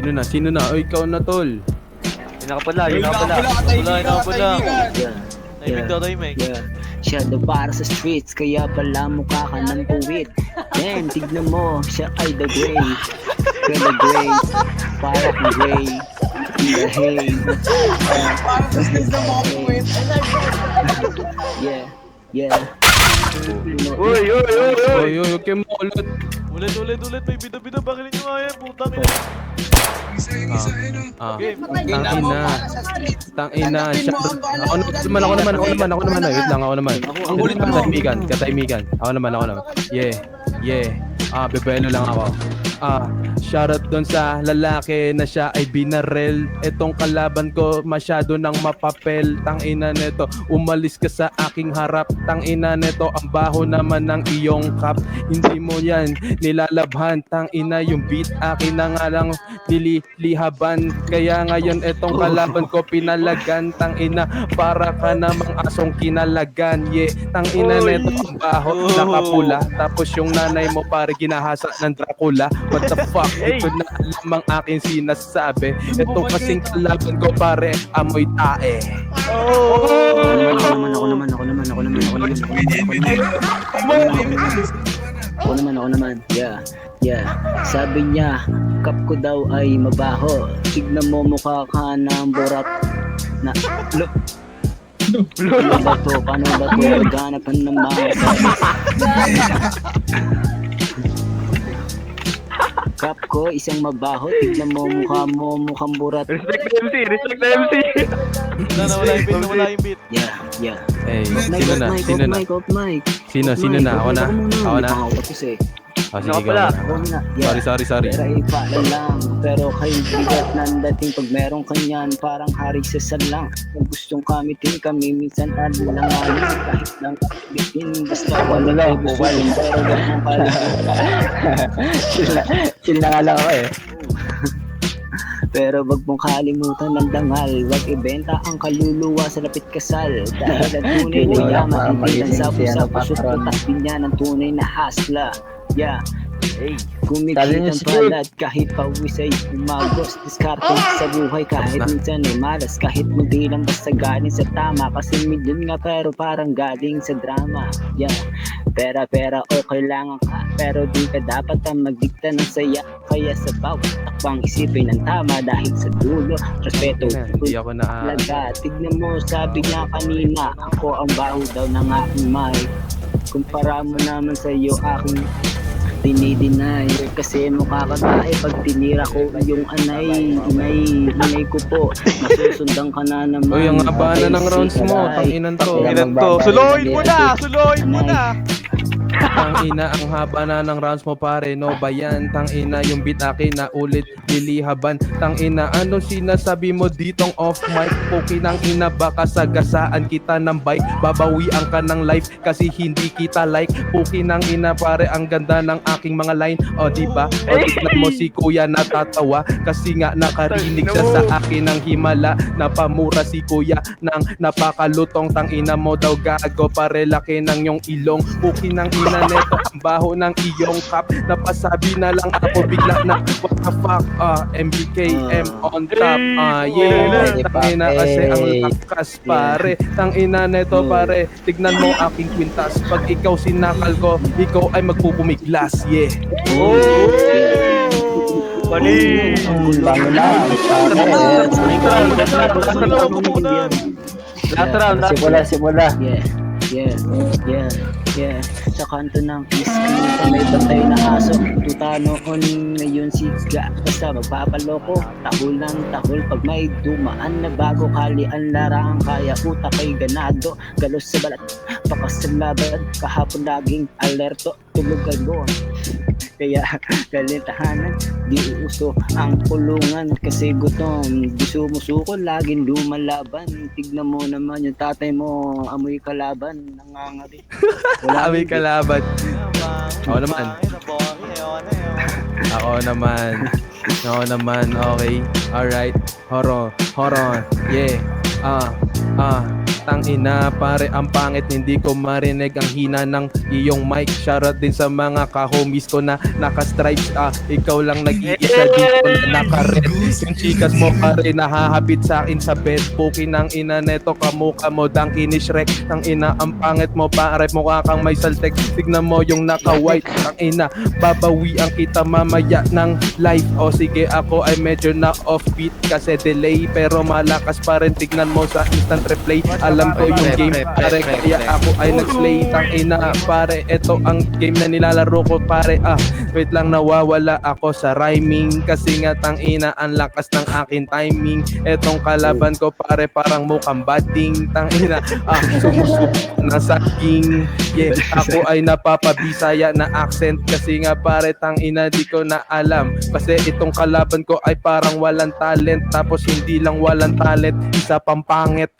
Sino na? O, ikaw na, tol. Yun nakapala. Tahimik daw, tahimik. Yeah. Siya daw para sa streets, kaya pala mukha ka ng puwit. Damn, tignan mo, siya ay the great. The great, para kang gray. In the hay. Para sa streets ng mga puwit. Yeah. Uy! Oy, okay mo ulit. Ulit. May bida-bida. Bakilin nyo nga yan. Putang ina. Game. Tingnan mo para sa streets. Tangina. Tanggapin mo ang bahala. Ako naman. Wait lang, ako naman. Ang gulit mo. Katahimikan. Ako naman. Yeah. Bebelo lang ako. Shoutout dun sa lalaki na siya ay binarel. Etong kalaban ko masyado nang mapapel. Tangina neto, umalis ka sa aking harap. Tangina neto, ang baho naman ng iyong cup. Hindi mo yan nilalabhan. Tangina yung beat, akin na nga lang nililihaban. Kaya ngayon etong kalaban ko pinalagan. Tangina, para ka namang asong kinalagan. Yeah, tangina neto, ang baho, nakapula. Tapos yung nanay mo pare ginahasa ng Dracula. What the fuck? Ito na alam ang aking sinasabi. Ito kasing kalaban ko pare, amoy tae. Ako naman. Yeah. Sabi niya, cup ko daw ay mabaho. Tignan mo mukha ka ng borat. Paano ba to? Ganapan ng mga cup ko, isang mabaho. Tignan mo mukha mo, mukhang burat. Respect the MC. Wala yung beat. Yeah. Eh, sino na? Sino na? Ako na? Sige, Ako na. Yeah. Sorry. Pero ipala lang. Pero kay bigat ng dating pag meron kanyan, parang hari sa salang. Kung gustong kamitin kami, minsan alanganin. Kahit lang bitin, basta wala lang. Pero ganun pala. Chill na nga lang ako eh. Pero wag mong kalimutan ng dangal. Wag ibenta ang kaluluwa sa lapit kasal. Dahil ang tunay na yaman, hindi lang sa puso putas din niya ng tunay na hasla. Yeah. Kumikitang palad kahit pawis ay umagos. Diskarte sa buhay kahit minsan ay malas. Kahit hindi lang basta galing sa tama. Kasi milyon nga pero parang galing sa drama. Yeah. Pera o kailangan ka, pero di ka dapat ang magdikta ng saya. Kaya sa bawat takbang isipin ng tama. Dahil sa dulo, respeto Hindi ako na... Tignan mo, sabi niya kanina, ako ang baho daw ng aking mic. Kumpara mo naman sa iyo aking dinideny. Kasi mukha ka tae pag tinira ko yung inay ko po. Masusundan ka na naman. Uy, ang haba na ng rounds mo. Tanginan to. Suluhin mo na. Tangina, ang haba na ng rounds mo pare, no ba yan? Tangina, yung beat akin na ulit lilihaban. Tangina, anong sinasabi mo ditong off mic? Puki ng ina, baka sagasaan kita ng bike. Babawian ka ng life kasi hindi kita like. Puki ng ina pare, ang ganda ng aking mga line. O diba? O tignan mo si kuya natatawa kasi nga nakarinig siya sa akin ng himala. Napamura si kuya ng napakalutong. Tangina mo daw gago pare, laki ng yung ilong. Puki ng ina neto, ang baho ng iyong cup. Napasabi na lang ako bigla na what the fuck, MBKM on top. Yeah, tangina kasi ang lakas pare. Tangina neto pare, tignan mo aking kwintas. Pag ikaw sinakal ko, ikaw ay magpupumiglas. Yeah. Mali. Simula. Yeah. Sa kanto ng screen, may bantay na aso. Tuta noon, ngayon siga. Basta magpapaloko, tahol pag may dumaan na bago. Kalian larang kaya utak ay ganado. Galos sa balat, pakas sa laban. Kahapon laging alerto, tulog agon. Kaya kalitahanan, di uso ang kulungan. Kasi gutom, di sumusuko, laging lumalaban. Tignan mo naman yung tatay mo, amoy kalaban, nangangari. Amoy kalaban. Ako naman. Okay. Alright. Horon. Yeah. Tangina pare ang pangit, hindi ko marinig ang hina ng iyong mic. Shoutout din sa mga ka-homies ko na naka-stripes. Ikaw lang nag-iisa dito na naka-red. Yung chikas mo pare nahahapit sa akin sa bed. Puki ng ina neto kamukha mo Donkey ni Shrek. Tangina ang pangit mo pare, mukha kang may saltek. Tignan mo yung naka-white. Tangina babawian kita mamaya ng live. O sige ako ay medyo na offbeat kasi delay, pero malakas pa rin. Tignan mo sa instant replay. Alam ko yung game pare, kaya ako ay nag-slay. Tangina pare, eto ang game na nilalaro ko pare. Wait lang, nawawala ako sa rhyming kasi nga tangina ang lakas ng akin timing. Etong kalaban ko pare parang mukhang bading. Tangina sumusubok na saging. Yeah, ako ay napapabisaya na accent kasi nga pare tangina di ko na alam. Kasi itong kalaban ko ay parang walang talent. Tapos hindi lang walang talent, isa pang pangit.